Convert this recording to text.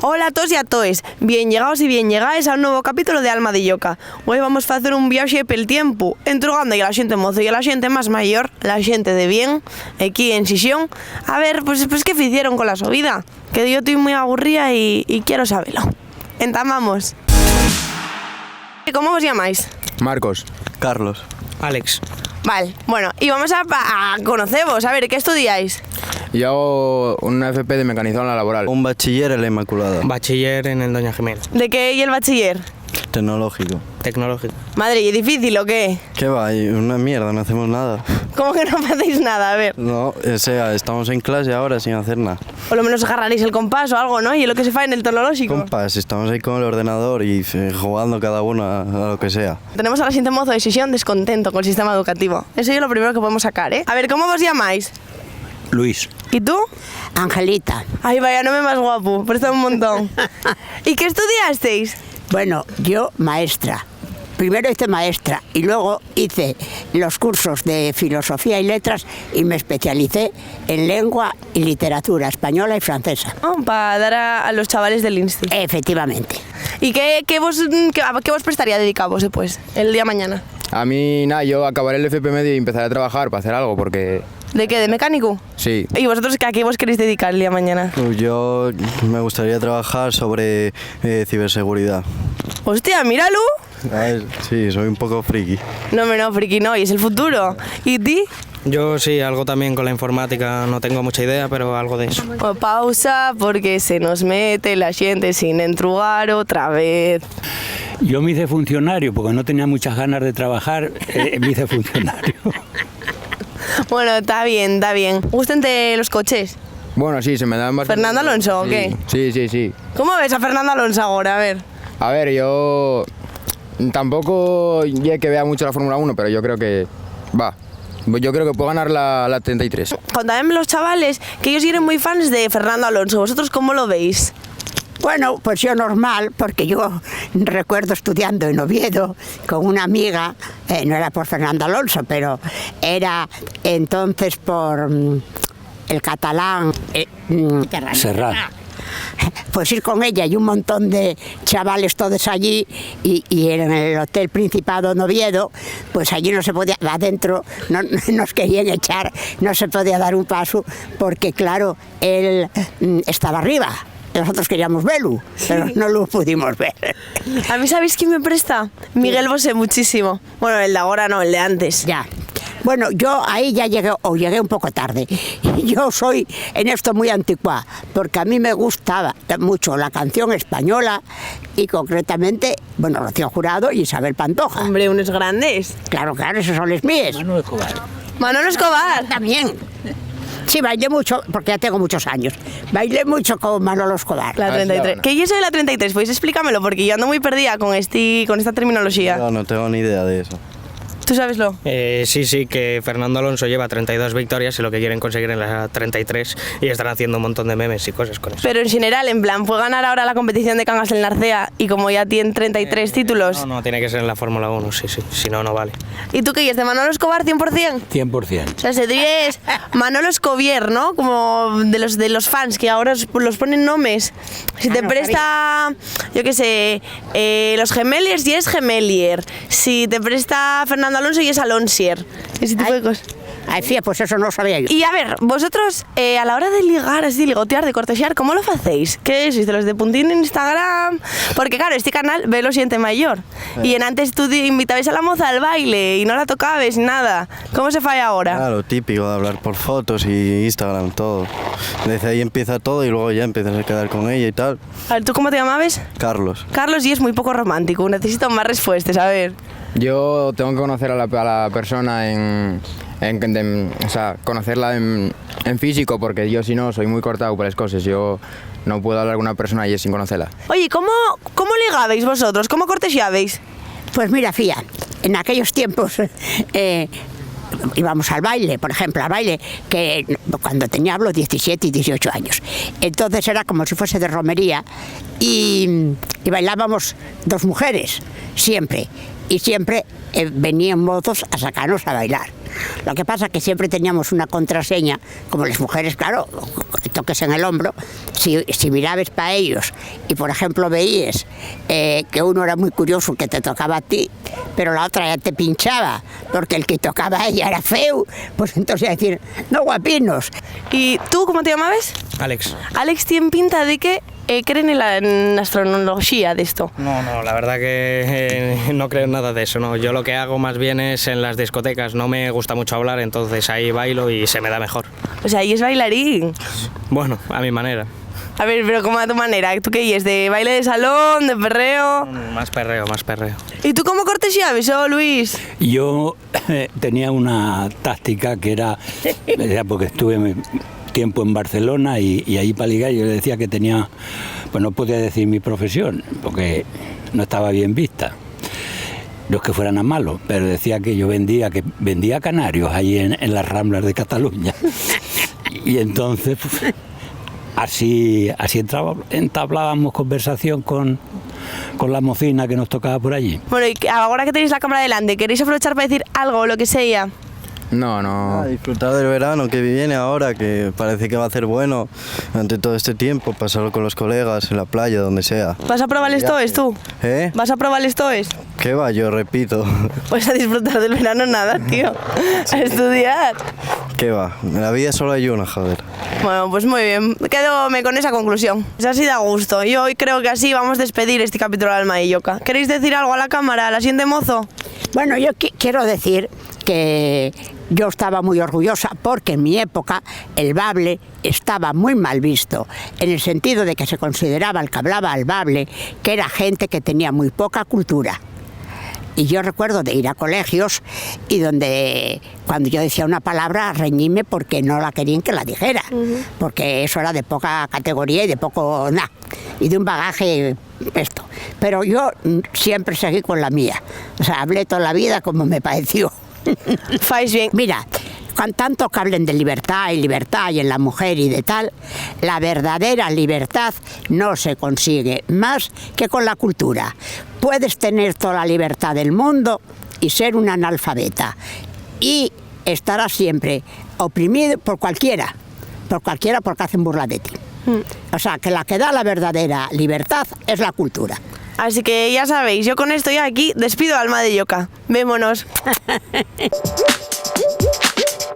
Hola a todos y a toes, bien llegados y bien llegadas a un nuevo capítulo de Alma de Lloca. Hoy vamos a hacer un viaje pel tiempo, entrugando a la xente mozo y a la xente más mayor, la xente de bien, aquí en Xixón, a ver, pues qué hicieron con la su vida, que yo estoy muy aburrida y quiero saberlo. Entamamos. ¿Cómo os llamáis? Marcos. Carlos. Alex. Vale, bueno, y vamos a conoceros, a ver, ¿qué estudiáis? Yo hago una FP de mecanización laboral. Un bachiller en la Inmaculada. Bachiller en el Doña Jimena. ¿De qué y el bachiller? Tecnológico. Tecnológico. Madre, ¿y difícil o qué? ¿Qué va? Una mierda, no hacemos nada. ¿Cómo que no hacéis nada? A ver. No, o sea, estamos en clase ahora sin hacer nada. Por lo menos agarraréis el compás o algo, ¿no? Y es lo que se fa en el tecnológico. Compas, estamos ahí con el ordenador y jugando cada uno a lo que sea. Tenemos a la xente mozo de Xixón descontento con el sistema educativo. Eso es lo primero que podemos sacar, ¿eh? A ver, ¿cómo os llamáis? Luis. ¿Y tú? Angelita. Ay, vaya, no me más guapo, presta un montón. ¿Y qué estudiasteis? Bueno, yo maestra. Primero hice maestra y luego hice los cursos de filosofía y letras y me especialicé en lengua y literatura española y francesa. Oh, para dar a los chavales del instituto. Efectivamente. ¿Y qué vos prestaría dedicaros después, el día mañana? A mí, nada, yo acabaré el FP medio y empezaré a trabajar para hacer algo, porque... ¿De qué? ¿De mecánico? Sí. ¿Y vosotros a qué vos queréis dedicar el día mañana? Pues yo me gustaría trabajar sobre ciberseguridad. Hostia, míralo. Sí, soy un poco friki. No, friki no, y es el futuro. ¿Y ti? Yo sí, algo también con la informática, no tengo mucha idea, pero algo de eso. Oh, pausa, porque se nos mete la gente sin entrugar otra vez. Yo me hice funcionario porque no tenía muchas ganas de trabajar, me hice funcionario. Bueno, está bien, está bien. ¿Gústente los coches? Bueno, sí, se me dan bastante... ¿Fernando Alonso o qué? Sí. ¿Cómo ves a Fernando Alonso ahora? A ver, yo... Tampoco ya que vea mucho la Fórmula 1, pero yo creo que... Yo creo que puedo ganar la 33. Contadme los chavales que ellos eran muy fans de Fernando Alonso. ¿Vosotros cómo lo veis? Bueno, pues yo normal, porque yo recuerdo estudiando en Oviedo con una amiga, no era por Fernando Alonso, pero era entonces por el catalán Serrat. Pues ir con ella y un montón de chavales todos allí y en el Hotel Principado en Oviedo, pues allí no se podía, adentro no nos querían echar, no se podía dar un paso porque claro, él estaba arriba. Nosotros queríamos verlo, pero no lo pudimos ver. ¿A mí sabéis quién me presta? Miguel Bosé muchísimo. Bueno, el de ahora no, el de antes. Ya. Bueno, yo ahí ya llegué un poco tarde. Yo soy en esto muy antigua, porque a mí me gustaba mucho la canción española y concretamente, bueno, Rocío Jurado y Isabel Pantoja. Hombre, unos grandes. Claro, esos son los míos. Manolo Escobar. También. Sí, bailé mucho, porque ya tengo muchos años. Bailé mucho con Manolo Escobar. La 33. ¿Qué es eso de la 33? Pues explícamelo, porque yo ando muy perdida con esta terminología. Yo no tengo ni idea de eso. ¿Tú sabeslo? Sí, que Fernando Alonso lleva 32 victorias y lo que quieren conseguir en la 33 y están haciendo un montón de memes y cosas con eso. Pero en general, en plan, ¿puede ganar ahora la competición de Cangas del Narcea y como ya tiene 33 títulos? No, tiene que ser en la Fórmula 1, sí, si no, no vale. ¿Y tú qué es de Manolo Escobar 100%? 100%. O sea, se diría es Manolo Escobier, ¿no? Como de los fans, que ahora los ponen nombres. Si te presta, yo qué sé, los Gemeliers y es Gemelier. Si te presta Fernando Alonso y es Alonsier. Ese tipo de cosas. Ay, fía, pues eso no sabía yo. Y a ver, vosotros a la hora de ligar, así, ligotear, de cortesear, ¿cómo lo hacéis? ¿Qué sois de los de puntín en Instagram? Porque claro, este canal ve lo siente mayor. Y en antes tú invitabais a la moza al baile y no la tocabais ni nada. ¿Cómo se falla ahora? Claro, típico de hablar por fotos y Instagram, todo. Desde ahí empieza todo y luego ya empiezas a quedar con ella y tal. A ver, ¿tú cómo te llamabas? Carlos. Carlos, y es muy poco romántico, necesito más respuestas, a ver. Yo tengo que conocer a la persona o sea, conocerla en físico, porque yo si no soy muy cortado por las cosas. Yo no puedo hablar con una persona y es sin conocerla. Oye, ¿cómo ligabais vosotros? ¿Cómo corteseabais? Pues mira, fía, en aquellos tiempos íbamos al baile, por ejemplo, al baile, que cuando tenía, hablo, 17 y 18 años. Entonces era como si fuese de romería y bailábamos dos mujeres, siempre. y siempre venían mozos a sacarnos a bailar. Lo que pasa es que siempre teníamos una contraseña, como las mujeres, claro, toques en el hombro. Si mirabas para ellos y, por ejemplo, veías que uno era muy curioso, que te tocaba a ti, pero la otra ya te pinchaba, porque el que tocaba a ella era feo, pues entonces decir, no, guapinos. ¿Y tú cómo te llamabas? Alex. Alex tiene pinta de que creen en la astrología de esto. No, la verdad que no creo en nada de eso, no. Yo lo que hago más bien es en las discotecas, no me gusta mucho hablar, entonces ahí bailo y se me da mejor. O sea, ahí es bailarín. Bueno, a mi manera. A ver, pero ¿cómo a tu manera? ¿Tú qué es? ¿De baile de salón, de perreo? Más perreo. ¿Y tú cómo cortesía, eso, Luis? Yo tenía una táctica que era porque estuve tiempo en Barcelona y ahí para ligar yo le decía que tenía, pues no podía decir mi profesión, porque no estaba bien vista. No es que fueran a malo, pero decía que yo vendía canarios ahí en las Ramblas de Cataluña. Y entonces, pues, así entablábamos conversación con la mocina que nos tocaba por allí. Bueno, y ahora que tenéis la cámara delante, ¿queréis aprovechar para decir algo o lo que sea? No. Disfrutar del verano que viene ahora, que parece que va a ser bueno durante todo este tiempo, pasarlo con los colegas, en la playa, donde sea. ¿Vas a probar el Stoes tú? ¿Eh? ¿Vas a probar el Stoes? ¿Qué va? Yo repito. Pues a disfrutar del verano nada, tío. A estudiar. ¿Qué va? En la vida solo hay una, joder. Bueno, pues muy bien. Quédome con esa conclusión. Pues así da gusto. Yo hoy creo que así vamos a despedir este capítulo de Alma de Yoka. ¿Queréis decir algo a la cámara, a la siguiente mozo? Bueno, yo quiero decir que yo estaba muy orgullosa porque en mi época el bable estaba muy mal visto, en el sentido de que se consideraba el que hablaba al bable que era gente que tenía muy poca cultura. Y yo recuerdo de ir a colegios y donde cuando yo decía una palabra reñíme porque no la querían que la dijera, porque eso era de poca categoría y de poco nada, y de un bagaje esto. Pero yo siempre seguí con la mía, o sea, hablé toda la vida como me pareció. Fais bien. Mira, con tanto que hablen de libertad y en la mujer y de tal, la verdadera libertad no se consigue más que con la cultura. Puedes tener toda la libertad del mundo y ser un analfabeta y estarás siempre oprimido por cualquiera porque hacen burla de ti. O sea, que la que da la verdadera libertad es la cultura. Así que ya sabéis, yo con esto ya aquí despido a Alma de Yoka. Vémonos.